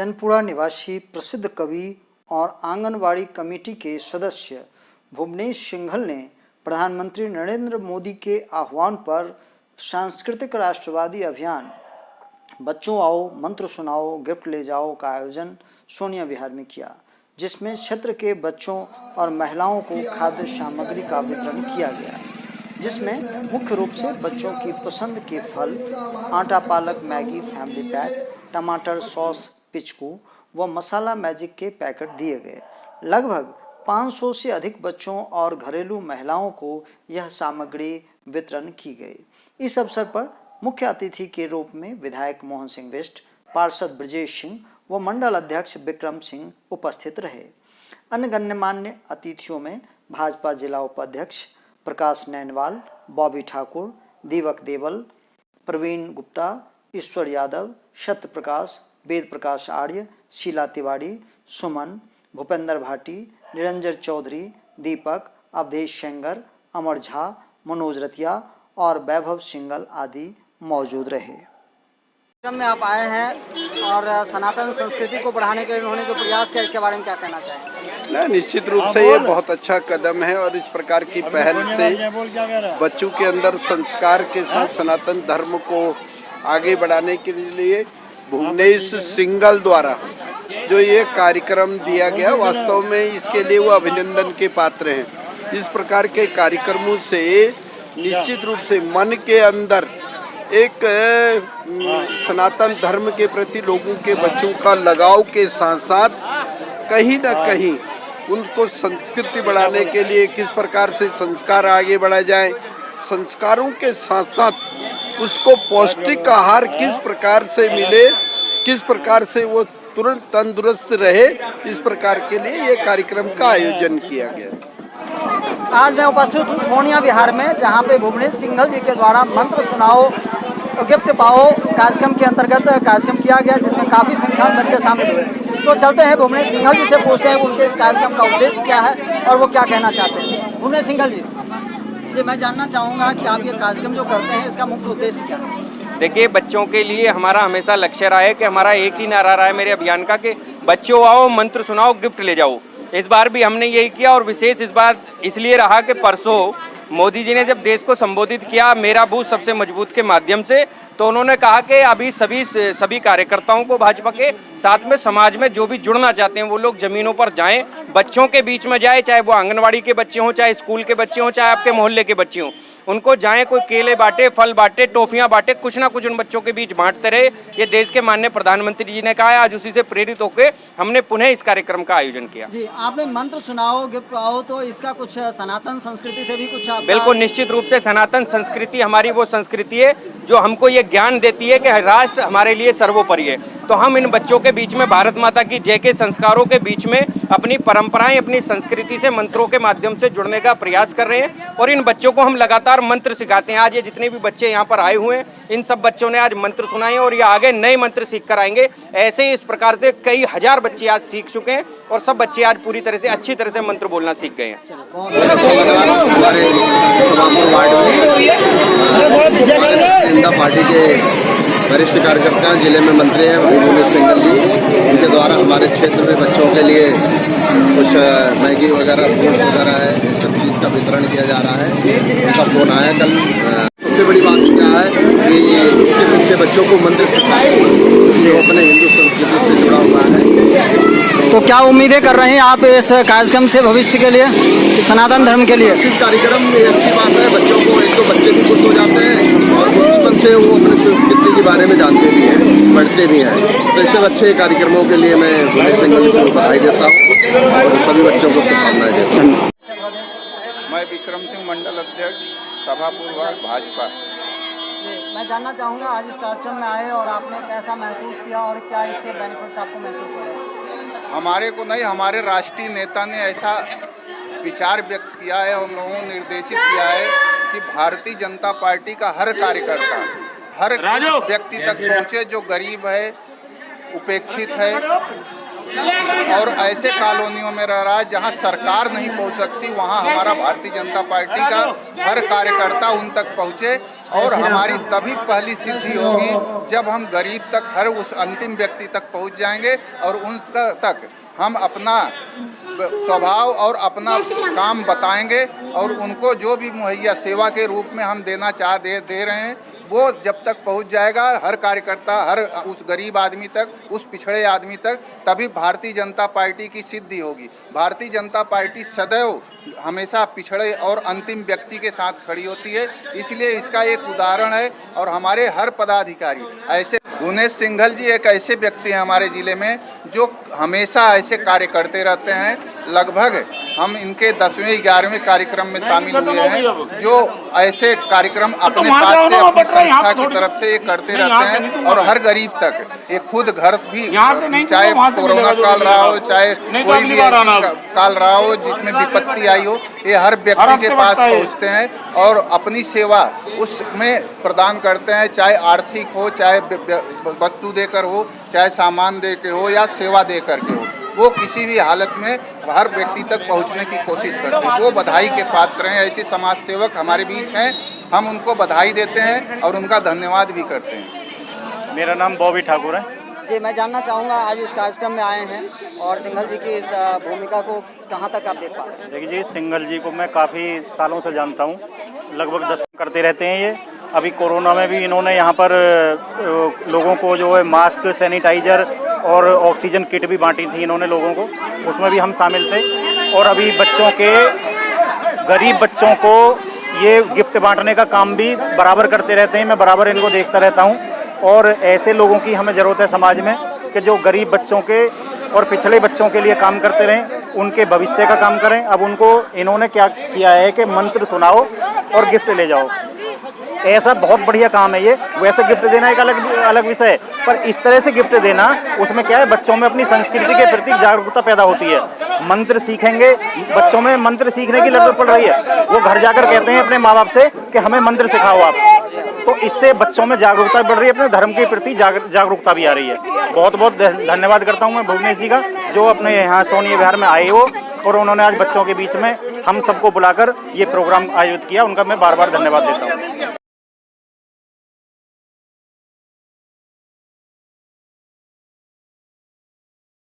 भजनपुरा निवासी प्रसिद्ध कवि और आंगनवाड़ी कमेटी के सदस्य भुवनेश सिंघल ने प्रधानमंत्री नरेंद्र मोदी के आह्वान पर सांस्कृतिक राष्ट्रवादी अभियान बच्चों आओ मंत्र सुनाओ गिफ्ट ले जाओ का आयोजन सोनिया विहार में किया, जिसमें क्षेत्र के बच्चों और महिलाओं को खाद्य सामग्री का वितरण किया गया, जिसमें मुख्य रूप से बच्चों की पसंद के फल, आटा पालक मैगी फैमिली पैक, टमाटर सॉस पिचकू व मसाला मैजिक के पैकेट दिए गए। लगभग 500 से अधिक बच्चों और घरेलू महिलाओं को यह सामग्री वितरण की गई। इस अवसर पर मुख्य अतिथि के रूप में विधायक मोहन सिंह बिष्ट, पार्षद ब्रजेश सिंह व मंडल अध्यक्ष विक्रम सिंह उपस्थित रहे। अन्य गण्यमान्य अतिथियों में भाजपा जिला उपाध्यक्ष प्रकाश नैनवाल, बॉबी ठाकुर, दीपक देवल, प्रवीण गुप्ता, ईश्वर यादव, सत्य प्रकाश, वेद प्रकाश आर्य, शीला तिवारी, सुमन, भूपेंद्र भाटी, निरंजन चौधरी, दीपक, अवधेश सेंगर, अमर झा, मनोज रतिया और वैभव सिंगल आदि मौजूद रहे। कार्यक्रम में आप आए हैं और सनातन संस्कृति को बढ़ाने के लिए उन्होंने जो प्रयास किया, इसके बारे में क्या कहना चाहेंगे? निश्चित रूप से ये बहुत अच्छा कदम है और इस प्रकार की पहल से बच्चों के अंदर संस्कार के साथ सनातन धर्म को आगे बढ़ाने के लिए भुवनेश सिंघल द्वारा जो ये कार्यक्रम दिया गया, वास्तव में इसके लिए वो अभिनंदन के पात्र हैं। इस प्रकार के कार्यक्रमों से निश्चित रूप से मन के अंदर एक सनातन धर्म के प्रति लोगों के बच्चों का लगाव के साथ साथ कहीं न कहीं उनको संस्कृति बढ़ाने के लिए किस प्रकार से संस्कार आगे बढ़ाए जाए, संस्कारों के साथ साथ उसको पौष्टिक आहार किस प्रकार से मिले, किस प्रकार से वो तुरंत तंदुरुस्त रहे, इस प्रकार के लिए ये कार्यक्रम का आयोजन किया गया। आज मैं उपस्थित हूँ सोनिया विहार में, जहाँ पे भुवनेश सिंघल जी के द्वारा मंत्र सुनाओ गिफ्ट पाओ कार्यक्रम के अंतर्गत कार्यक्रम किया गया, जिसमें काफ़ी संख्या में बच्चे शामिल हुए। तो चलते हैं भुवनेश सिंघल जी से पूछते हैं उनके इस कार्यक्रम का उद्देश्य क्या है और वो क्या कहना चाहते हैं। भुवनेश सिंघल जी, मैं जानना चाहूँगा कि आप ये कार्यक्रम जो करते हैं इसका मुख्य उद्देश्य क्या है? देखिए, बच्चों के लिए हमारा हमेशा लक्ष्य रहा है कि हमारा एक ही नारा रहा है मेरे अभियान का कि बच्चों आओ मंत्र सुनाओ गिफ्ट ले जाओ। इस बार भी हमने यही किया और विशेष इस बार इसलिए रहा कि परसों मोदी जी ने जब देश को संबोधित किया मेरा बूथ सबसे मजबूत के माध्यम से, तो उन्होंने कहा कि अभी सभी कार्यकर्ताओं को भाजपा के साथ में समाज में जो भी जुड़ना चाहते हैं वो लोग जमीनों पर जाएं, बच्चों के बीच में जाए, चाहे वो आंगनवाड़ी के बच्चे हों, चाहे स्कूल के बच्चे हों, चाहे आपके मोहल्ले के बच्चे हों, उनको जाएं, कोई केले बांटे, फल बांटे, टॉफियां बांटे, कुछ ना कुछ उन बच्चों के बीच बांटते रहे। ये देश के माननीय प्रधानमंत्री जी ने कहा है। आज उसी से प्रेरित होकर हमने पुनः इस कार्यक्रम का आयोजन किया। जी, आपने मंत्र सुनाओ गिफ्ट पाओ, तो इसका कुछ सनातन संस्कृति से भी कुछ बिल्कुल निश्चित रूप से सनातन संस्कृति हमारी वो संस्कृति है जो हमको ये ज्ञान देती है कि राष्ट्र हमारे लिए सर्वोपरि है। तो हम इन बच्चों के बीच में भारत माता की जय के संस्कारों के बीच में अपनी परंपराएं, अपनी संस्कृति से मंत्रों के माध्यम से जुड़ने का प्रयास कर रहे हैं और इन बच्चों को हम लगातार मंत्र सिखाते हैं। आज ये जितने भी बच्चे यहाँ पर आए हुए हैं, इन सब बच्चों ने आज मंत्र सुनाए और ये आगे नए मंत्र सीख कर आएंगे। ऐसे ही इस प्रकार से कई हजार बच्चे आज सीख चुके हैं और सब बच्चे आज पूरी तरह से अच्छी तरह से मंत्र बोलना सीख गए हैं। पार्टी के वरिष्ठ कार्यकर्ता जिले में मंत्री हैं भुवनेश सिंघल जी, उनके द्वारा हमारे क्षेत्र में बच्चों के लिए कुछ मैगी वगैरह फ्रूट्स वगैरह है, इस सब चीज़ का वितरण किया जा रहा है। उनका फोन आया कल। सबसे बड़ी बात क्या है कि इसके पीछे बच्चों को मंत्र सिखाए जो अपने हिंदू संस्कृति से जुड़ा हुआ है। तो क्या उम्मीदें कर रहे हैं आप इस कार्यक्रम से भविष्य के लिए, सनातन धर्म के लिए? इस कार्यक्रम में अच्छी बात है, बच्चों को एक तो बच्चे भी खुश हो जाते हैं और बचपन से वो अपने संस्कृति के बारे में जानते भी हैं, पढ़ते भी हैं। तो इससे अच्छे कार्यक्रमों के लिए मैं भुवनेश सिंघल को बधाई देता हूँ और सभी बच्चों को शुभकामनाएं देता हूँ। मैं विक्रम सिंह, मंडल अध्यक्ष, सभापुर वार्ड भाजपा। मैं जानना चाहूँगा आज इस कार्यक्रम में आए और आपने कैसा महसूस किया और क्या इससे बेनिफिट्स आपको महसूस हो रहे हैं? हमारे को नहीं, हमारे राष्ट्रीय नेता ने ऐसा विचार व्यक्त किया है, हम लोगों को निर्देशित किया है कि भारतीय जनता पार्टी का हर कार्यकर्ता हर व्यक्ति तक पहुँचे जो गरीब है, उपेक्षित है और ऐसे कॉलोनियों में रह रहा है जहां सरकार नहीं पहुंच सकती, वहां हमारा भारतीय जनता पार्टी का हर कार्यकर्ता उन तक पहुंचे और हमारी तभी पहली सिद्धि होगी जब हम गरीब तक, हर उस अंतिम व्यक्ति तक पहुंच जाएंगे और उन तक हम अपना स्वभाव और अपना काम बताएंगे और उनको जो भी मुहैया सेवा के रूप में हम दे रहे हैं वो जब तक पहुंच जाएगा हर कार्यकर्ता, हर उस गरीब आदमी तक, उस पिछड़े आदमी तक, तभी भारतीय जनता पार्टी की सिद्धि होगी। भारतीय जनता पार्टी सदैव हमेशा पिछड़े और अंतिम व्यक्ति के साथ खड़ी होती है, इसलिए इसका एक उदाहरण है। और हमारे हर पदाधिकारी ऐसे, भुवनेश सिंघल जी एक ऐसे व्यक्ति हैं हमारे जिले में जो हमेशा ऐसे कार्य करते रहते हैं। लगभग हम इनके 10वें 11वें कार्यक्रम में शामिल हुए हैं, जो ऐसे कार्यक्रम अपने पास से, अपनी संस्था की तरफ से ये करते रहते हैं और हर गरीब तक ये खुद घर भी, चाहे कोरोना काल रहा हो, चाहे कोई भी काल रहा हो जिसमें विपत्ति आई हो, ये हर व्यक्ति के पास पहुंचते हैं और अपनी सेवा उसमें प्रदान करते हैं, चाहे आर्थिक हो, चाहे वस्तु देकर हो, चाहे सामान दे के हो या सेवा दे करके हो, वो किसी भी हालत में हर व्यक्ति तक पहुंचने की कोशिश करते हैं। वो बधाई के पात्र हैं। ऐसे समाज सेवक हमारे बीच हैं, हम उनको बधाई देते हैं और उनका धन्यवाद भी करते हैं। मेरा नाम बॉबी ठाकुर है जी। मैं जानना चाहूँगा, आज इस कार्यक्रम में आए हैं और सिंघल जी की इस भूमिका को कहाँ तक आप देख पा रहे हैं? देखिए जी, सिंघल जी को मैं काफ़ी सालों से जानता हूँ, लगभग 10 करते रहते हैं ये। अभी कोरोना में भी इन्होंने यहाँ पर लोगों को जो है मास्क, सैनिटाइज़र और ऑक्सीजन किट भी बांटी थी इन्होंने लोगों को, उसमें भी हम शामिल थे। और अभी बच्चों के, गरीब बच्चों को ये गिफ्ट बांटने का काम भी बराबर करते रहते हैं। मैं बराबर इनको देखता रहता हूँ और ऐसे लोगों की हमें ज़रूरत है समाज में कि जो गरीब बच्चों के और पिछड़े बच्चों के लिए काम करते रहें, उनके भविष्य का काम करें। अब उनको इन्होंने क्या किया है कि मंत्र सुनाओ और गिफ्ट ले जाओ, ऐसा बहुत बढ़िया काम है ये। वैसे गिफ्ट देना एक अलग विषय है, पर इस तरह से गिफ्ट देना, उसमें क्या है, बच्चों में अपनी संस्कृति के प्रति जागरूकता पैदा होती है। मंत्र सीखेंगे, बच्चों में मंत्र सीखने की जरूरत पड़ रही है। वो घर जाकर कहते हैं अपने माँ बाप से कि हमें मंत्र सिखाओ आप, तो इससे बच्चों में जागरूकता बढ़ रही है, अपने धर्म के प्रति जागरूकता भी आ रही है। बहुत बहुत धन्यवाद करता हूँ मैं भुवनेश जी का, जो अपने यहाँ सोनिया विहार में आए हो और उन्होंने आज बच्चों के बीच में हम सबको बुलाकर ये प्रोग्राम आयोजित किया। उनका मैं बार बार धन्यवाद देता हूँ।